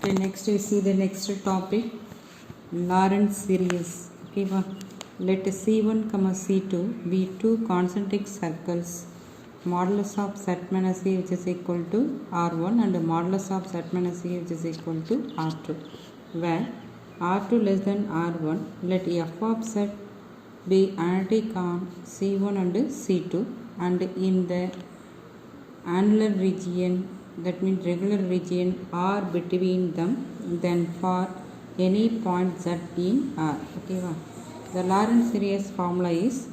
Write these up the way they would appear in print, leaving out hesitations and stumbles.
Okay, next we see the next topic, Lorentz series. Okay, let C1, C2 be two concentric circles. Modulus of Z minus A which is equal to R1 and modulus of Z minus A which is equal to R2. Where R2 less than R1, let f of Z be analytic on C1 and C2, and in the annular region, that means regular region, R between them, then for any point Z in R. Okay, the Lorentz series formula is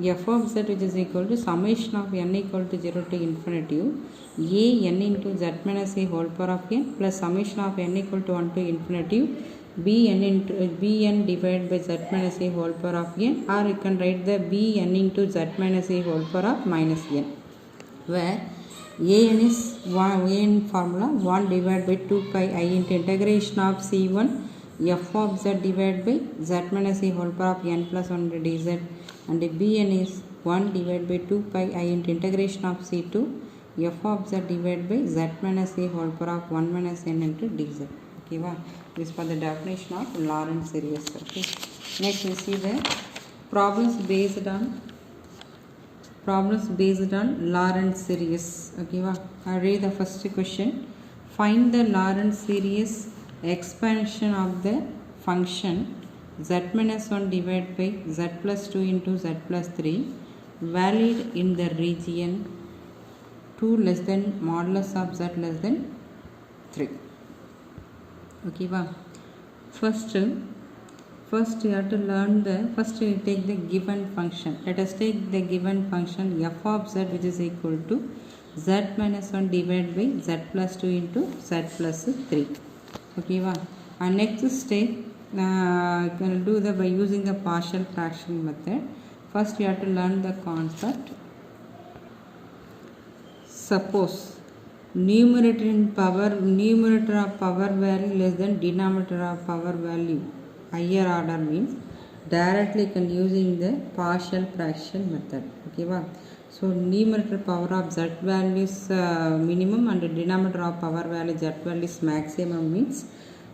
f of Z which is equal to summation of n equal to 0 to infinity a n into Z minus a whole power of n plus summation of n equal to 1 to infinity bn into bn divided by Z minus a whole power of n, or you can write the bn into Z minus a whole power of minus n, where an is an formula 1 divided by 2 pi I into integration of c1 f of z divided by z minus a whole power of n plus 1 dz, and bn is 1 divided by 2 pi I into integration of c2 f of z divided by z minus a whole power of 1 minus n into dz. Okay, this is for the definition of Lorentz series. Okay, next we see the problems based on Lorentz series. Okay, I read the first question. Find the Lorentz series expansion of the function z minus 1 divided by z plus 2 into z plus 3 valid in the region 2 less than modulus of z less than 3. Okay, First you have to learn first you take the given function. Let us take the given function f of z which is equal to z minus 1 divided by z plus 2 into z plus 3. Okay, and next step you can do that by using the partial fraction method. First you have to learn the concept. Suppose numerator of power value less than denominator of power value higher order, means directly can using the partial fraction method. Okay, so numerator power of z value is minimum and denominator of power value z value is maximum, means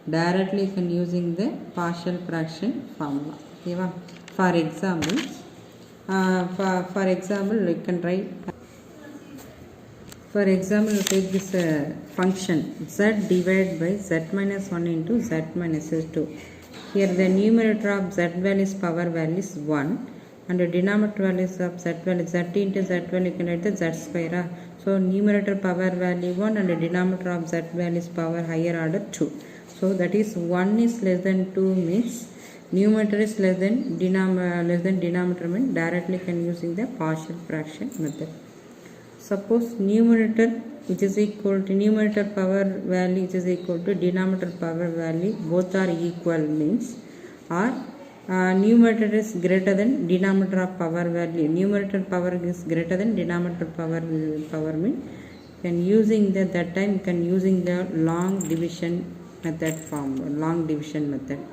directly can using the partial fraction formula. Okay, for example you can write, for example you take this function z divided by z minus 1 into z minus 2. Here the numerator of z value is power value is 1 and the denominator values of z value z into z value, you can write the z square. So numerator power value 1 and the denominator of z value is power higher order 2. So that is 1 is less than 2 means numerator is less than denominator, means directly can using the partial fraction method. Suppose numerator which is equal to numerator power value which is equal to denominator power value both are equal, means or numerator is greater than denominator of power value, numerator power is greater than denominator power means can using that time you can using the long division method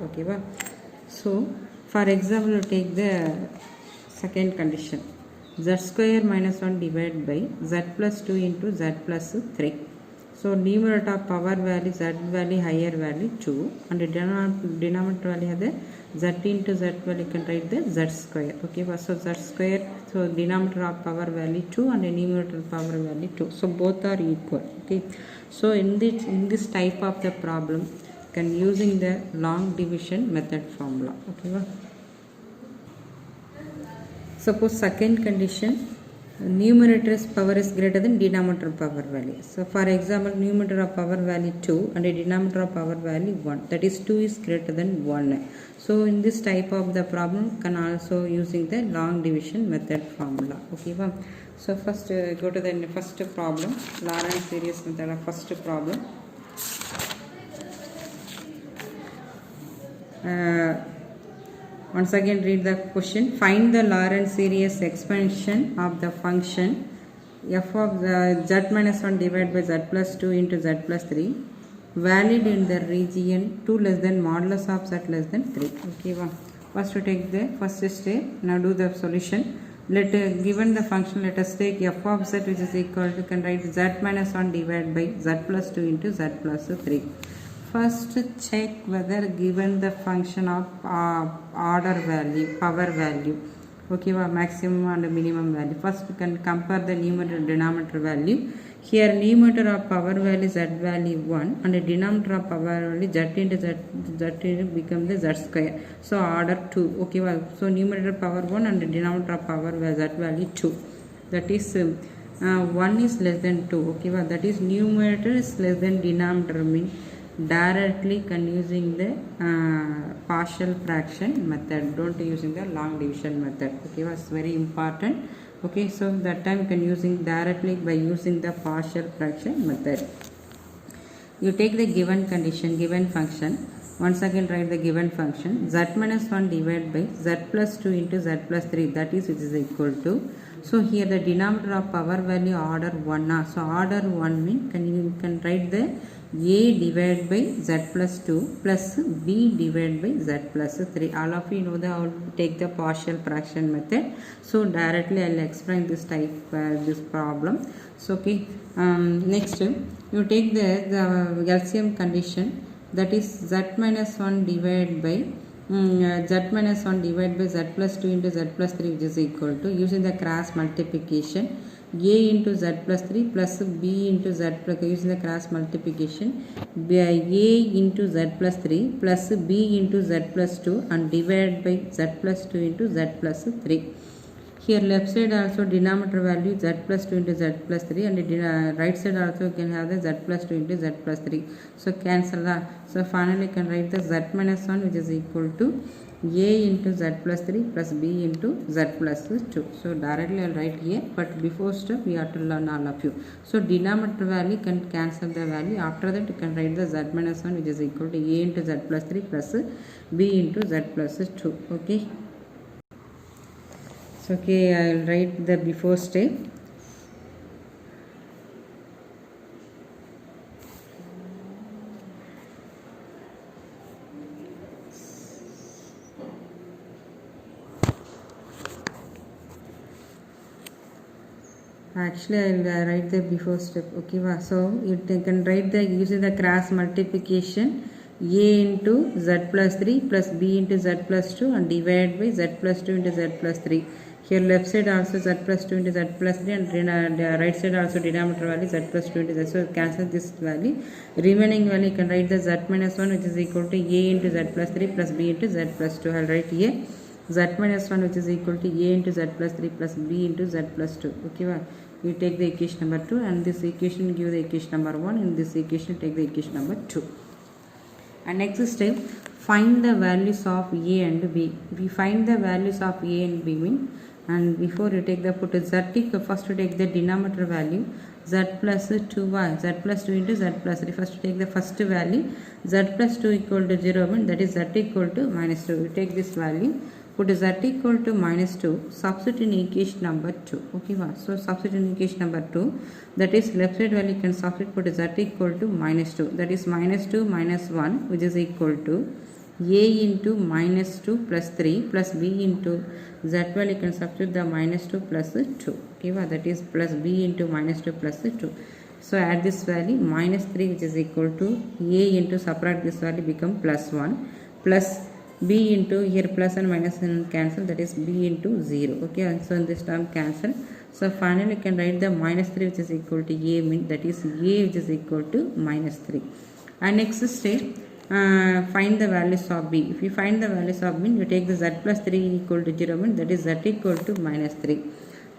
Okay, so for example you take the second condition, z square minus 1 divided by z plus 2 into z plus 3. So numerator of power value z value higher value 2 and the denominator value has the z into z value, you can write the z square. Okay, so z square, so denominator of power value 2 and the numerator power value 2, so both are equal. Okay, so in this type of the problem can using the long division method formula. Okay, suppose second condition, numerator's power is greater than denominator power value. So for example numerator of power value 2 and the denominator of power value 1, that is 2 is greater than 1. So in this type of the problem can also using the long division method formula. Okay, so first go to the first problem, Lorentz series method of first problem. Once again read the question. Find the Lorentz series expansion of the function f of z minus 1 divided by z plus 2 into z plus 3 valid in the region 2 less than modulus of z less than 3. Okay, first to take the first step. Now do the solution. Let given the function, let us take f of z which is equal to, can write z minus 1 divided by z plus 2 into z plus 3. First check whether given the function of order value, power value, okay, maximum and minimum value. First we can compare the numerator and denominator value. Here numerator of power value z value 1 and the denominator of power value z into z become the z square. So order 2, okay, so numerator power 1 and the denominator of power value z value 2. That is 1 is less than 2, okay, that is numerator is less than denominator, mean directly can using the partial fraction method, don't using the long division method, okay, was very important. Okay, so that time you can using directly by using the partial fraction method. You take the given condition, given function. Once again write the given function z minus 1 divided by z plus 2 into z plus 3, that is which is equal to. So here the denominator of power value order 1. So order 1 mean you can write the a divided by z plus 2 plus b divided by z plus 3. All of you know how to take the partial fraction method. So directly I will explain this type this problem. So okay, next you take the LCM condition, that is z minus 1 divided by z minus 1 divided by z plus 2 into z plus 3, which is equal to, using the cross multiplication, a into z plus 3 plus b into z plus, using the cross multiplication, a into z plus 3 plus b into z plus 2 and divided by z plus 2 into z plus 3. Here left side also denominator value z plus 2 into z plus 3 and right side also you can have the z plus 2 into z plus 3. So cancel that. So finally you can write the z minus 1 which is equal to a into z plus 3 plus b into z plus 2. So directly I will write here, but before step we have to learn all of you. So denominator value can cancel the value. After that you can write the z minus 1 which is equal to a into z plus 3 plus b into z plus 2. Okay. So okay, I will write the before step. Actually I will write the before step, okay, so you can write the using the cross multiplication, a into z plus 3 plus b into z plus 2 and divided by z plus 2 into z plus 3. Here left side also z plus 2 into z plus 3 and right side also denominator value z plus 2 into z. So cancel this value. Remaining value you can write the z minus 1 which is equal to a into z plus 3 plus b into z plus 2. I will write here z minus 1 which is equal to a into z plus 3 plus b into z plus 2. Okay, you take the equation number 2 and this equation give the equation number 1. In this equation take the equation number 2. And next step, find the values of a and b. We find the values of a and b mean, and before you take the put z, first you take the denominator value z plus 2 z plus 2 into z plus 3. First take the first value z plus 2 equal to 0 mean, that is z equal to minus 2. You take this value, put z equal to minus 2, substitute in equation number 2. Okay, so substitute in equation number 2, that is left side value can substitute, put z equal to minus 2, that is minus 2 minus 1 which is equal to a into minus 2 plus 3 plus b into z value can substitute the minus 2 plus 2. Okay, that is plus b into minus 2 plus 2. So add this value minus 3 which is equal to a into subtract this value become plus 1 plus b into here plus and minus and cancel, that is b into 0. Okay, so in this term cancel. So finally you can write the minus 3 which is equal to a mean, that is a which is equal to minus 3. And next step, find the values of b. If you find the values of b, you take the z plus 3 equal to 0 mean, that is z equal to minus 3.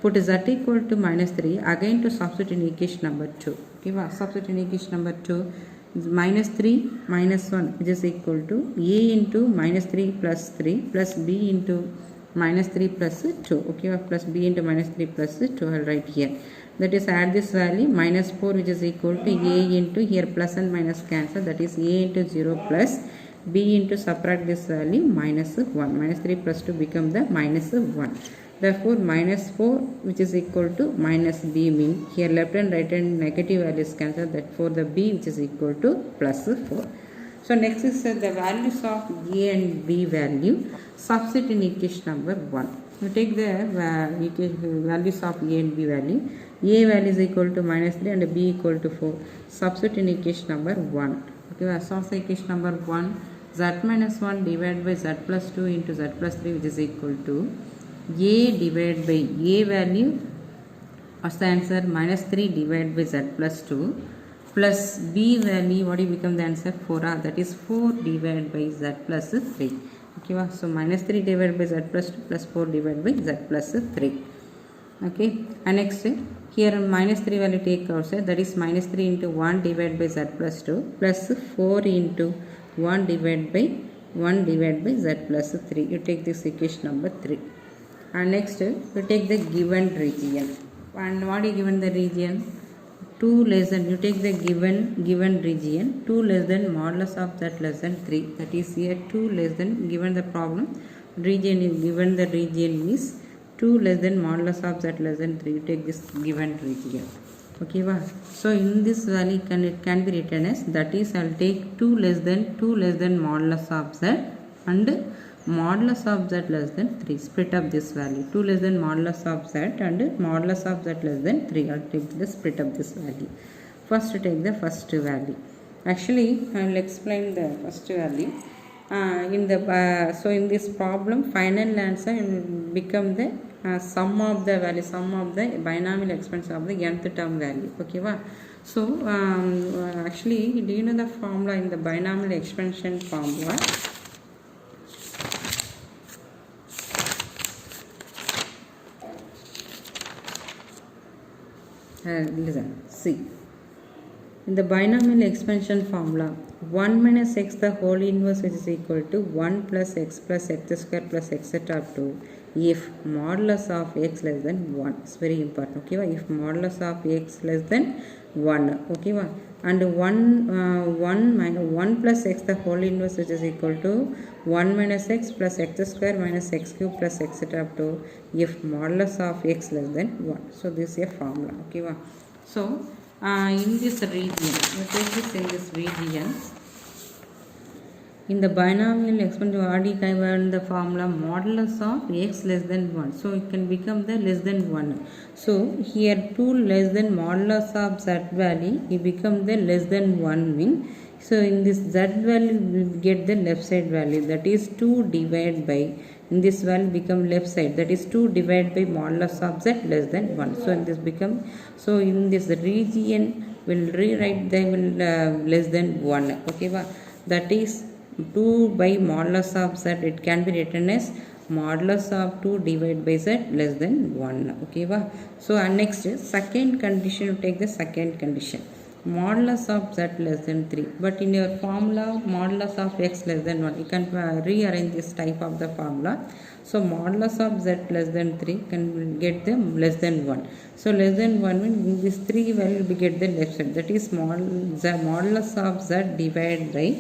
Put z equal to minus 3 again to substitute in equation number 2. Okay, substitute in equation number 2. Minus 3 minus 1 which is equal to a into minus 3 plus 3 plus b into minus 3 plus 2. Okay, plus b into minus 3 plus 2 I will write here. That is add this value minus 4 which is equal to a into here plus and minus cancel, that is a into 0 plus b into subtract this value minus 1. Minus 3 plus 2 become the minus 1. Therefore minus 4 which is equal to minus b mean, here left and right hand negative values cancel, that for the b which is equal to plus 4. So next is the values of a and b value, substitute in equation number 1. You take the values of a and b value. A value is equal to minus 3 and b equal to 4. Substitute in equation number 1. Okay, so equation number 1, z minus 1 divided by z plus 2 into z plus 3, which is equal to a divided by a value. What's the answer? Minus 3 divided by z plus 2 plus b value. What will become the answer? 4. That is 4 divided by z plus 3. Okay, so minus 3 divided by z plus 2 plus 4 divided by z plus 3. Okay, and next here minus 3 value take outside, that is minus 3 into 1 divided by z plus 2 plus 4 into 1 divided by z plus 3. You take this equation number 3. And next you take the given region. And what is given the region? 2 less than, you take the given region 2 less than modulus of z less than 3. That is here 2 less than, given the problem region is given, the region is 2 less than modulus of z less than 3. You take this given region. Okay, so in this value it can be written as, that is I'll take 2 less than modulus of z and modulus of z less than 3. Split up this value, 2 less than modulus of z and modulus of z less than 3. I'll take the split up this value. First take the first value. Actually I'll explain the first value. So in this problem final answer will become the sum of the value, sum of the binomial exponents of the nth term value. Okay, so actually do you know the formula in the binomial expansion formula? Listen, see, in the binomial expansion formula, 1 minus x the whole inverse, which is equal to 1 plus x square plus etc. up to if modulus of x less than 1. It's very important. Okay, if modulus of x less than 1. Okay, and 1 plus x the whole inverse, which is equal to 1 minus x plus x square minus x cube plus etc. up to if modulus of x less than 1. So this is a formula. Okay, so in this region, we take this in this region. In the binomial expansion, what is the formula? Modulus of x less than 1. So it can become the less than 1. So here 2 less than modulus of z value, it become the less than 1 mean. So in this z value we get the left side value, that is 2 divided by, in this value become left side, that is 2 divided by modulus of z less than 1. So in this become, so in this region will rewrite the less than 1. Okay, that is 2 by modulus of z, it can be written as modulus of 2 divided by z less than 1. Okay, so next second condition, you take the second condition, modulus of z less than 3. But in your formula modulus of x less than 1, you can rearrange this type of the formula. So modulus of z less than 3 can get the less than 1. So less than 1 means this 3 value will get the left side, that is modulus of z divided by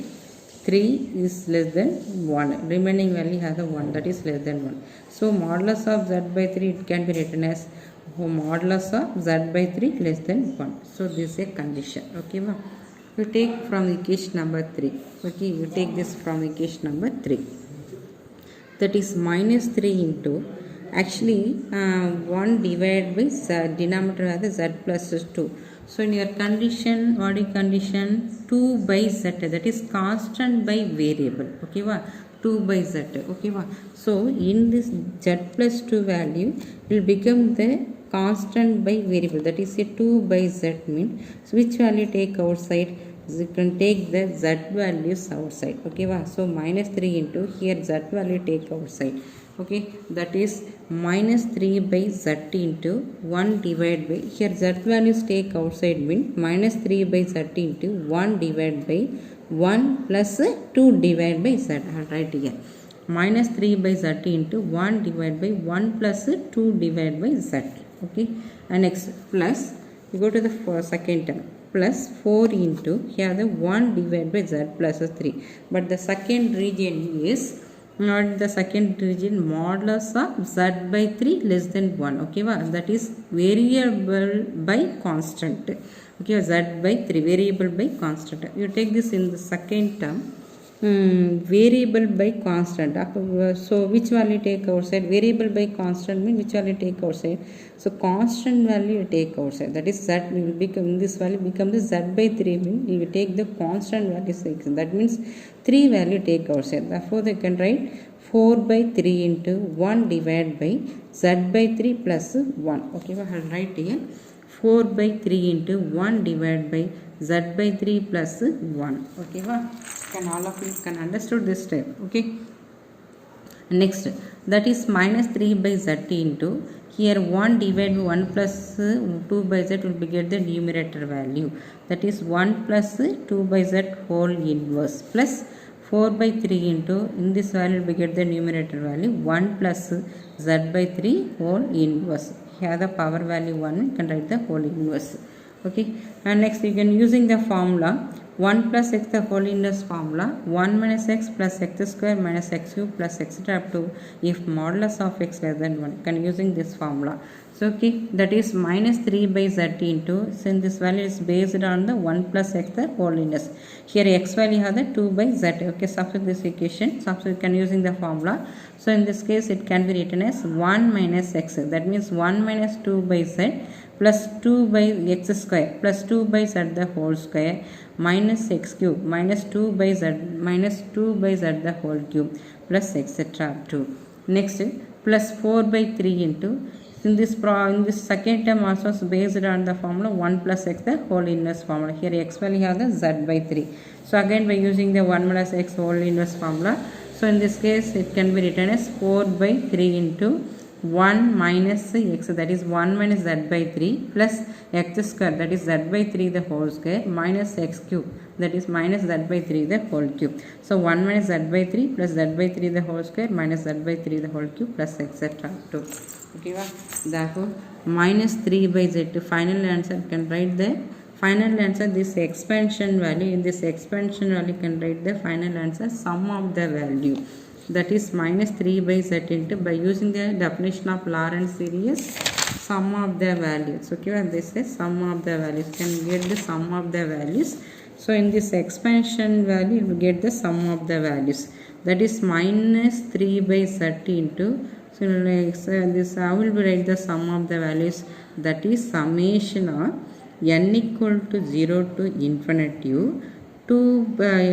3 is less than 1. Remaining value has a 1, that is less than 1. So modulus of z by 3, it can be written as modulus of z by 3 less than 1. So this is a condition. Okay, you take from equation number 3. Okay, you take this from equation number 3. That is minus 3 into, actually 1 divided by z, denominator has z plus 2. So in your condition, what is condition? 2 by z, that is constant by variable. Okay, 2 by z. Okay, so in this z plus 2 value will become the constant by variable, that is a 2 by z mean. So which value take outside? You can take the z values outside. Okay, so minus 3 into, here z value take outside. Okay, that is minus 3 by z into 1 divided by, here z values take outside mean minus 3 by z into 1 divided by 1 plus 2 divided by z. Right here, minus 3 by z into 1 divided by 1 plus 2 divided by z. Okay, and next plus, you go to the second term, plus 4 into, here the 1 divided by z plus 3. But the second region is not the second region, modulus of z by 3 less than 1. Okay, that is variable by constant. Okay, z by 3 variable by constant. You take this in the second term. variable by constant. So which value take outside? Variable by constant means which value take outside? So constant value you take outside, that is z will become, this value become the z by 3 means you will take the constant value 6, that means 3 value take outside. Therefore they can write 4 by 3 into 1 divided by z by 3 plus 1. Okay, I will write here 4 by 3 into 1 divided by z by 3 plus 1. Okay, can all of you can understood this step. Okay, next, that is minus 3 by z into, here 1 divided by 1 plus 2 by z will be get the numerator value, that is 1 plus 2 by z whole inverse plus 4 by 3 into, in this value will be get the numerator value 1 plus z by 3 whole inverse. Here the power value 1, you can write the whole inverse. Okay, and next you can using the formula 1 plus x the whole inverse formula 1 minus x plus x square minus x cube plus etc. up to if modulus of x less than 1, can using this formula. So okay, that is minus 3 by z into, since this value is based on the 1 plus x the whole inverse, here x value has the 2 by z. Okay, substitute this equation, substitute can using the formula. So in this case it can be written as 1 minus x, that means 1 minus 2 by z plus 2 by x square plus 2 by z the whole square minus x cube minus 2 by z the whole cube plus etc. up to next plus 4 by 3 into, in this second term also is based on the formula 1 plus x the whole inverse formula. Here x value has the z by 3. So again by using the 1 plus x whole inverse formula, so in this case it can be written as 4 by 3 into 1 minus x, that is 1 minus z by 3 plus x square, that is z by 3 the whole square minus x cube, that is minus z by 3 the whole cube. So 1 minus z by 3 plus z by 3 the whole square minus z by 3 the whole cube plus etc. 2. Okay, therefore minus 3 by z, final answer can write the final answer, this expansion value, in this expansion value can write the final answer sum of the value, that is minus 3 by z into, by using the definition of Lorentz series, sum of the values. Okay, and this is sum of the values, can get the sum of the values. So in this expansion value you will get the sum of the values, that is minus 3 by z into, so this I will write the sum of the values, that is summation of n equal to 0 to infinity to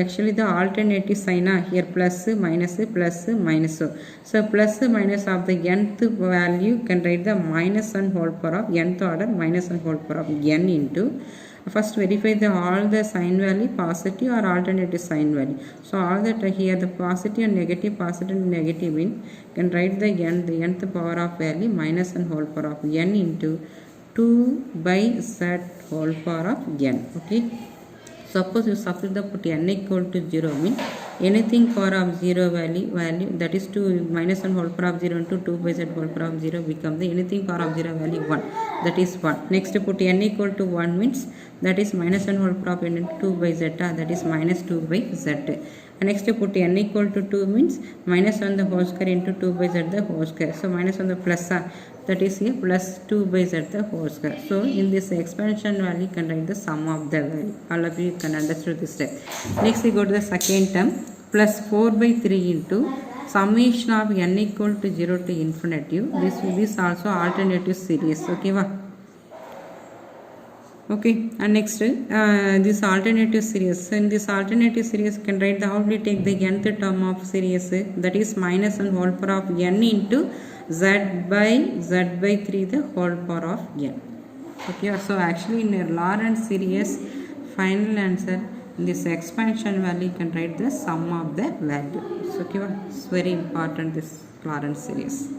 actually the alternative sign here plus minus plus minus. So plus minus of the nth value can write the minus and whole power of nth order minus and whole power of n into, first verify the all the sign value positive or alternative sign value. So all that here the positive and negative mean can write the nth power of value minus and whole power of n into 2 by z whole power of n. Okay, suppose you substitute the put n equal to 0 mean anything power of 0 value, that is 2 minus 1 whole power of 0 into 2 by z whole power of 0 become the anything power of 0 value 1, that is 1. Next put n equal to 1 means that is minus 1 whole power of n into 2 by z, that is minus 2 by z. And next put n equal to 2 means minus 1 the whole square into 2 by z the whole square, so minus 1 the plus that is here plus 2 by z the whole square. So in this expansion value can write the sum of the value. All of you can understand this step. Next we go to the second term, plus 4 by 3 into summation of n equal to 0 to infinity. This also alternative series. Okay, okay, and next this alternative series. So in this alternative series can write the, how we take the nth term of series, that is minus 1 whole power of n into z by 3 the whole power of n. Okay, so actually in a Lorentz series final answer in this expansion value can write the sum of the value. So okay, it's very important this Lorentz series.